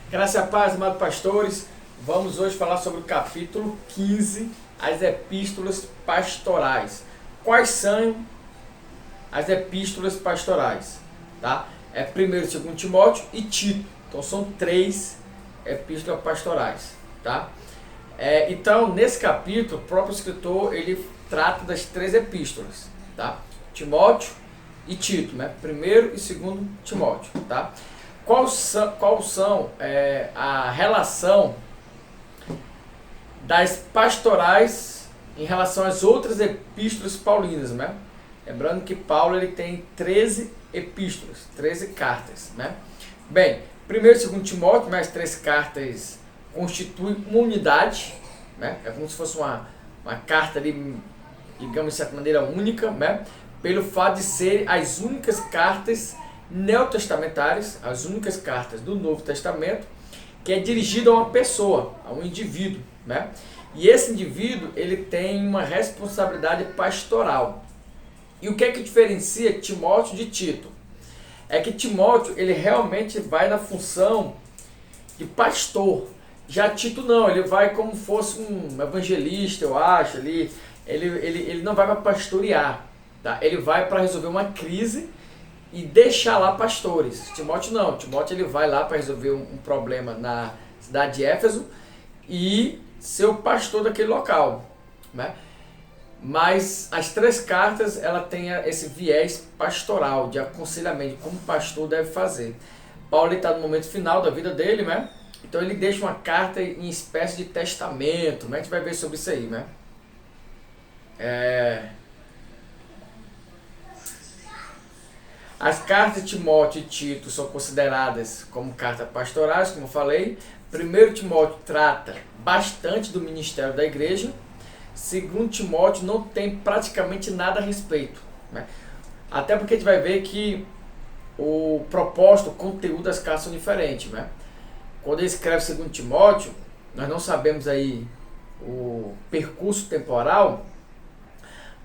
Graça e a paz, amados pastores. Vamos hoje falar sobre o capítulo 15, as epístolas pastorais. Quais são as epístolas pastorais? Tá? É 1º e 2º Timóteo e Tito. Então são 3 epístolas pastorais. Tá? Então, nesse capítulo, o próprio escritor ele trata das 3 epístolas. Tá? Timóteo e Tito, né? 1º e 2º Timóteo. Tá? Qual são a relação das pastorais em relação às outras epístolas paulinas, né? Lembrando que Paulo ele tem 13 epístolas, 13 cartas, né? Bem, 1º e 2º Timóteo, né, as 3 cartas constituem uma unidade, né? É como se fosse uma carta ali, digamos de certa maneira única, né? Pelo fato de serem as únicas cartas neotestamentárias, as únicas cartas do Novo Testamento, que é dirigido a uma pessoa, a um indivíduo, né? E esse indivíduo, ele tem uma responsabilidade pastoral. E o que é que diferencia Timóteo de Tito? É que Timóteo, ele realmente vai na função de pastor. Já Tito não, ele vai como fosse um evangelista, eu acho, ali. Ele não vai para pastorear, tá? Ele vai para resolver uma crise e deixar lá pastores. Timóteo não, Timóteo ele vai lá para resolver um problema na cidade de Éfeso e ser o pastor daquele local, né? Mas as 3 cartas ela tem esse viés pastoral, de aconselhamento, de como o pastor deve fazer. Paulo está no momento final da vida dele, né? Então ele deixa uma carta em espécie de testamento, né? A gente vai ver sobre isso aí, né? As cartas de Timóteo e Tito são consideradas como cartas pastorais, como eu falei. 1º Timóteo trata bastante do ministério da igreja. 2º Timóteo não tem praticamente nada a respeito, né? Até porque a gente vai ver que o propósito, o conteúdo das cartas são diferentes, né? Quando ele escreve 2º Timóteo, nós não sabemos aí o percurso temporal,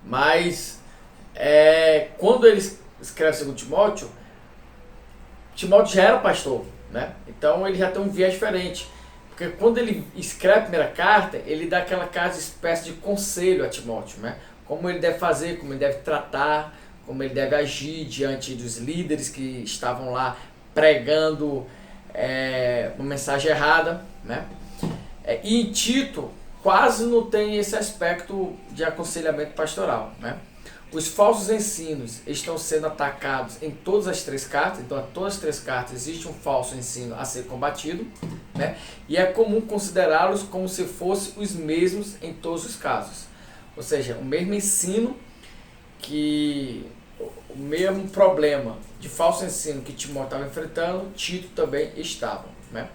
mas quando ele escreve 2º Timóteo, Timóteo já era pastor, né? Então ele já tem um viés diferente. Porque quando ele escreve a primeira carta, ele dá aquela carta de espécie de conselho a Timóteo, né? Como ele deve fazer, como ele deve tratar, como ele deve agir diante dos líderes que estavam lá pregando uma mensagem errada, né? E em Tito quase não tem esse aspecto de aconselhamento pastoral, né? Os falsos ensinos estão sendo atacados em todas as 3 cartas, então em todas as 3 cartas existe um falso ensino a ser combatido, né? E é comum considerá-los como se fossem os mesmos em todos os casos. Ou seja, o mesmo ensino, o mesmo problema de falso ensino que Timóteo estava enfrentando, Tito também estava, né?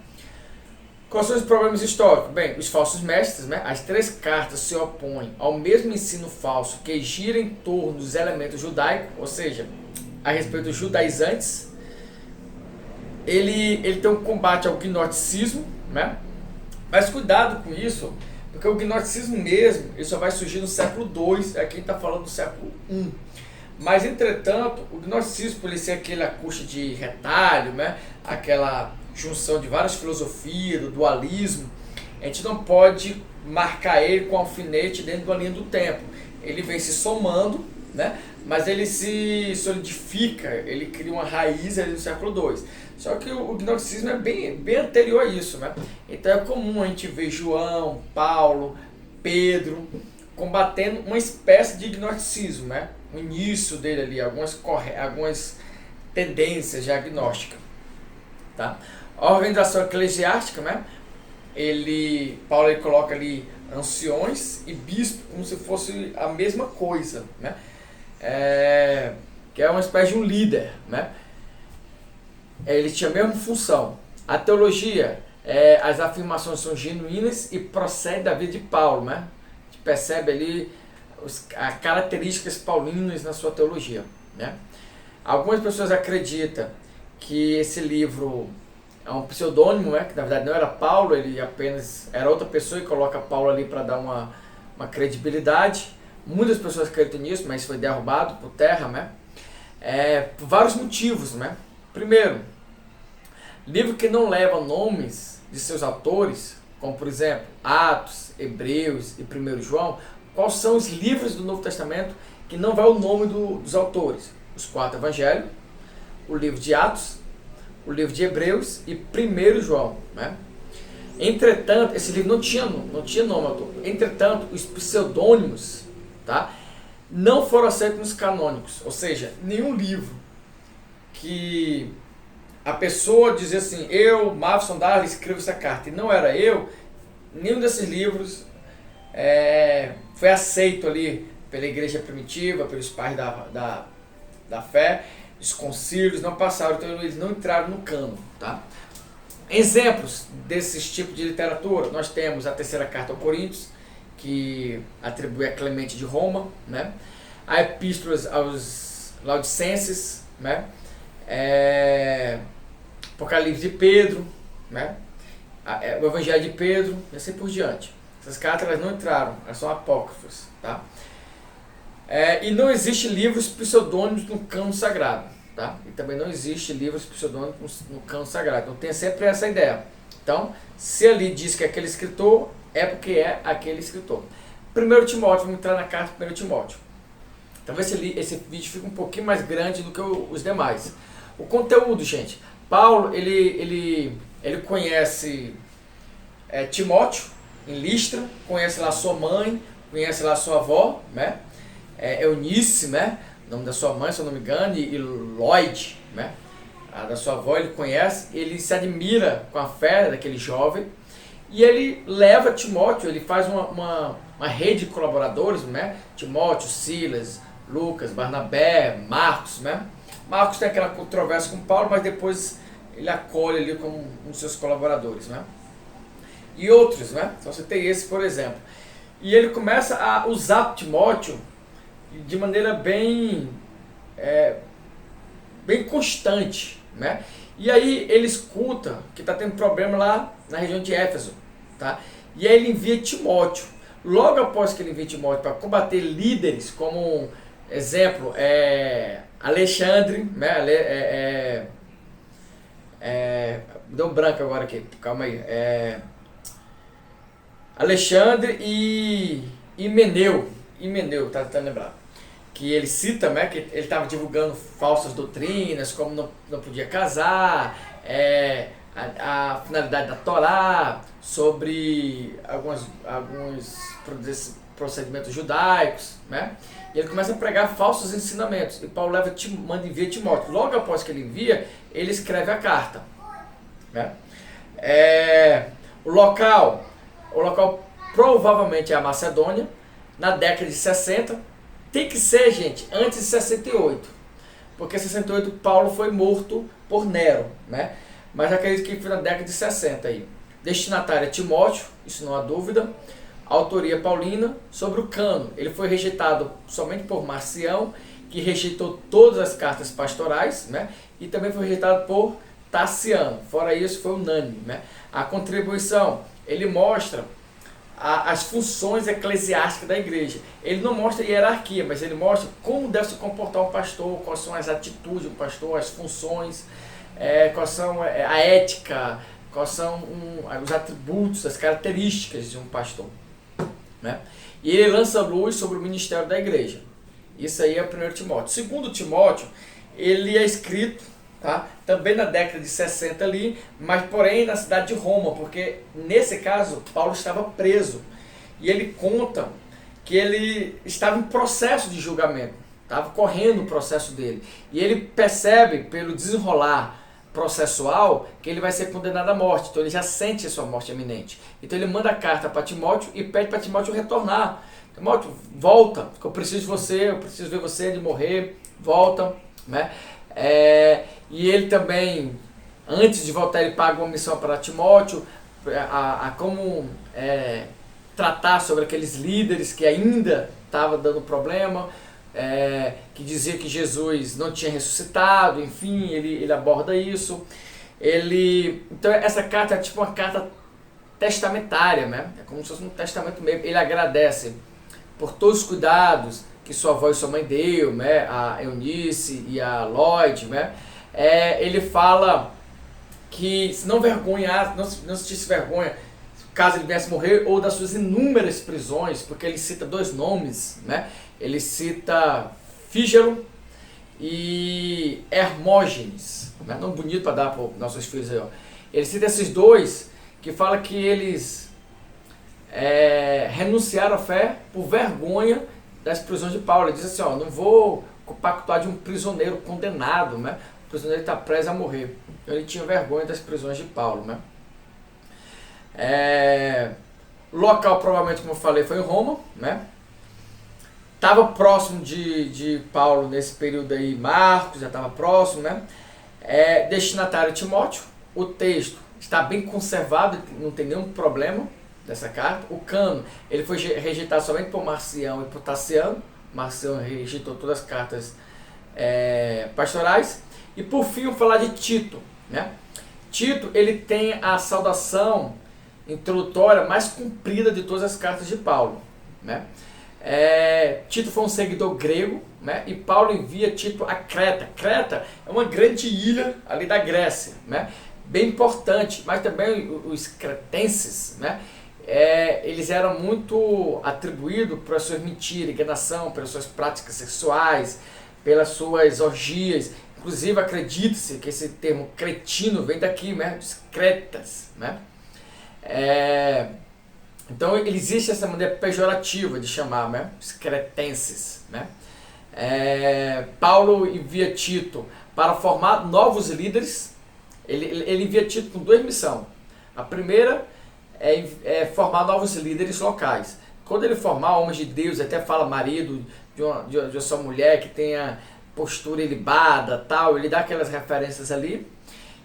Quais são os problemas históricos? Bem, os falsos mestres, né? As 3 cartas se opõem ao mesmo ensino falso que gira em torno dos elementos judaicos, ou seja, a respeito dos judaizantes. Ele tem um combate ao gnosticismo, né? Mas cuidado com isso, porque o gnosticismo mesmo ele só vai surgir no século II, aqui está falando do século I. Mas, entretanto, o gnosticismo, por ele ser aquela custa de retalho, né? Aquela junção de várias filosofias, do dualismo, a gente não pode marcar ele com alfinete dentro de uma linha do tempo. Ele vem se somando, né? Mas ele se solidifica, ele cria uma raiz ali no século II. Só que o gnosticismo é bem anterior a isso, né? Então é comum a gente ver João, Paulo, Pedro combatendo uma espécie de gnosticismo, né? O início dele ali, algumas tendências já gnósticas, tá? A organização eclesiástica, né? Paulo ele coloca ali anciões e bispos como se fosse a mesma coisa, né? Que é uma espécie de um líder, né? Ele tinha a mesma função. A teologia, as afirmações são genuínas e procedem da vida de Paulo, né? A gente percebe ali as características paulinas na sua teologia, né? Algumas pessoas acreditam que esse livro é um pseudônimo, né? Que na verdade não era Paulo, ele apenas era outra pessoa e coloca Paulo ali para dar uma credibilidade. Muitas pessoas acreditam nisso, mas foi derrubado por terra, né? Por vários motivos, né? Primeiro, Livro que não leva nomes de seus autores, como por exemplo Atos, Hebreus e 1 João, quais são os livros do Novo Testamento que não vai o nome dos autores? Os 4 Evangelhos, o livro de Atos, o livro de Hebreus e 1 João, né? Entretanto, esse livro não tinha nome autor. Entretanto, os pseudônimos, tá, não foram aceitos nos canônicos. Ou seja, nenhum livro que a pessoa dizia assim, eu, Mavson Darley, escrevo essa carta, e não era eu, nenhum desses livros foi aceito ali pela igreja primitiva, pelos pais da fé. Os concílios não passaram, então eles não entraram no cano, tá? Exemplos desses tipos de literatura, nós temos a terceira carta aos Coríntios, que atribui a Clemente de Roma, né? A epístolas aos Laodicenses, né? Apocalipse de Pedro, né? O Evangelho de Pedro, e assim por diante. Essas cartas elas não entraram, elas são apócrifas, tá? E não existe livros pseudônimos no cânon sagrado. Tá? E também não existe livros pseudônimos no cânon sagrado. Então tem sempre essa ideia. Então, se ali diz que é aquele escritor, é porque é aquele escritor. 1 Timóteo, vamos entrar na carta de 1 Timóteo. Talvez esse vídeo fique um pouquinho mais grande do que os demais. O conteúdo, gente. Paulo, ele conhece Timóteo em Listra, conhece lá sua mãe, conhece lá sua avó, né? Eunice, né? O nome da sua mãe, se eu não me engano, e Lloyd, né? A da sua avó, ele conhece, ele se admira com a fé daquele jovem, e ele leva Timóteo, ele faz uma rede de colaboradores, né? Timóteo, Silas, Lucas, Barnabé, Marcos, né? Marcos tem aquela controvérsia com Paulo, mas depois ele acolhe ali como um dos seus colaboradores, né? E outros, né? Então você tem esse, por exemplo. E ele começa a usar Timóteo de maneira bem constante, né? E aí ele escuta que está tendo problema lá na região de Éfeso, tá? E aí ele envia Timóteo. Logo após que ele envia Timóteo para combater líderes, como exemplo, Alexandre, né? Deu branco agora aqui, calma aí. Alexandre e Himeneu, tá tentando lembrar. Que ele cita, né, que ele estava divulgando falsas doutrinas, como não podia casar, a finalidade da Torá, sobre alguns procedimentos judaicos, né? E ele começa a pregar falsos ensinamentos. E Paulo manda enviar Timóteo. Logo após que ele envia, ele escreve a carta, né? O local provavelmente é a Macedônia, na década de 60. Tem que ser, gente, antes de 68. Porque em 68 Paulo foi morto por Nero, né? Mas acredito que foi na década de 60 aí. Destinatário é Timóteo, isso não há dúvida. Autoria paulina sobre o cânon. Ele foi rejeitado somente por Marcião, que rejeitou todas as cartas pastorais, né? E também foi rejeitado por Taciano. Fora isso, foi unânime, né? A contribuição, ele mostra as funções eclesiásticas da igreja. Ele não mostra hierarquia, mas ele mostra como deve se comportar um pastor, quais são as atitudes do pastor, as funções, quais são a ética, quais são os atributos, as características de um pastor, né? E ele lança luz sobre o ministério da igreja. Isso aí é o 1 Timóteo. Segundo Timóteo, ele é escrito, tá, também na década de 60 ali, mas porém na cidade de Roma, porque nesse caso Paulo estava preso. E ele conta que ele estava em processo de julgamento, estava correndo o processo dele. E ele percebe pelo desenrolar processual que ele vai ser condenado à morte, então ele já sente a sua morte iminente. Então ele manda a carta para Timóteo e pede para Timóteo retornar. Timóteo, volta, eu preciso de você, eu preciso ver você de morrer, volta, né? E ele também, antes de voltar, ele paga uma missão para Timóteo, como tratar sobre aqueles líderes que ainda estavam dando problema, que dizia que Jesus não tinha ressuscitado, enfim, ele aborda isso. Então essa carta é tipo uma carta testamentária, né? É como se fosse um testamento mesmo. Ele agradece por todos os cuidados que sua avó e sua mãe deu, né? A Eunice e a Lloyd, né? Ele fala que se não vergonhar, não sentisse vergonha caso ele viesse morrer, ou das suas inúmeras prisões, porque ele cita dois nomes, né? Ele cita Fígelo e Hermógenes, né? Nome bonito para dar para os nossos filhos aí, ó. Ele cita esses dois, que fala que eles renunciaram à fé por vergonha das prisões de Paulo. Ele diz assim, ó, não vou compactuar de um prisioneiro condenado, né? O prisioneiro está preso a morrer. Então ele tinha vergonha das prisões de Paulo, né? Local, provavelmente, como eu falei, foi em Roma, né? Estava próximo de Paulo nesse período aí, Marcos já estava próximo, né? Destinatário Timóteo. O texto está bem conservado, não tem nenhum problema dessa carta. O cano, ele foi rejeitado somente por Marcião e por Tassiano. Marcião rejeitou todas as cartas pastorais. E por fim, vamos falar de Tito, né? Tito, ele tem a saudação introdutória mais comprida de todas as cartas de Paulo, né? Tito foi um seguidor grego, né? E Paulo envia Tito a Creta. Creta é uma grande ilha ali da Grécia, né? Bem importante, mas também os cretenses, né? Eles eram muito atribuídos por suas mentiras, enganação, pelas suas práticas sexuais, pelas suas orgias. Inclusive, acredita-se que esse termo cretino vem daqui, né? Dos cretas, né? Então, existe essa maneira pejorativa de chamar, né? Os cretenses, né? Paulo envia Tito para formar novos líderes. Ele envia Tito com duas missões. A primeira é formar novos líderes locais. Quando ele formar homens de Deus, até fala marido de uma só mulher que tenha postura ilibada, tal, ele dá aquelas referências ali.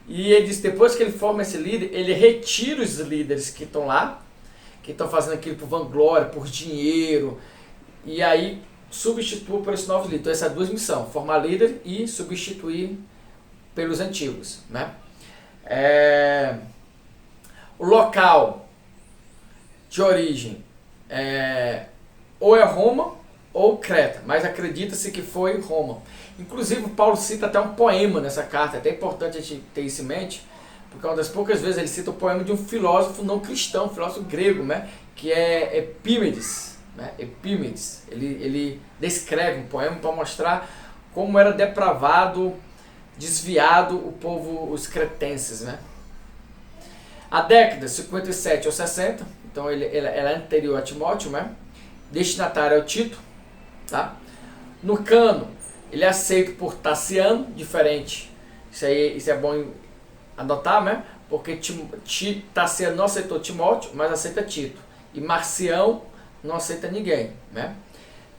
E ele diz, depois que ele forma esse líder, ele retira os líderes que estão lá, que estão fazendo aquilo por vanglória, por dinheiro, e aí substitua por esses novos líderes. Então essas duas missões, formar líder e substituir pelos antigos, né? O local de origem ou é Roma ou Creta, mas acredita-se que foi Roma. Inclusive, Paulo cita até um poema nessa carta, é até importante a gente ter isso em mente, porque uma das poucas vezes ele cita o poema de um filósofo não cristão, um filósofo grego, né, que é Epímenes. Né, Epímenes. Ele descreve um poema para mostrar como era depravado, desviado o povo, os cretenses. Né. A década 57 ou 60, então ela é anterior a Timóteo, né, destinatário é o Tito. Tá? No cano, ele é aceito por Tassiano, diferente. Isso é bom anotar, né? Porque Tassiano não aceitou Timóteo, mas aceita Tito. E Marcião não aceita ninguém, né?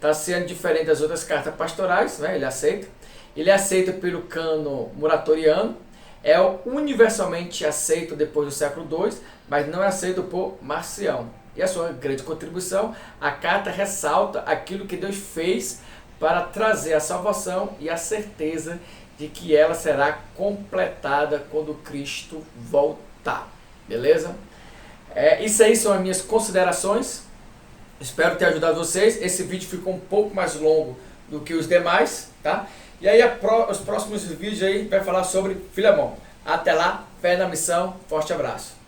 Tassiano, diferente das outras cartas pastorais, né? Ele aceita. Ele é aceito pelo cano muratoriano. É universalmente aceito depois do século II, mas não é aceito por Marcião. E a sua grande contribuição, a carta ressalta aquilo que Deus fez para trazer a salvação e a certeza de que ela será completada quando Cristo voltar. Beleza? Isso aí são as minhas considerações. Espero ter ajudado vocês. Esse vídeo ficou um pouco mais longo do que os demais, tá? E aí os próximos vídeos aí vai falar sobre Filemão. Até lá, fé na missão, forte abraço.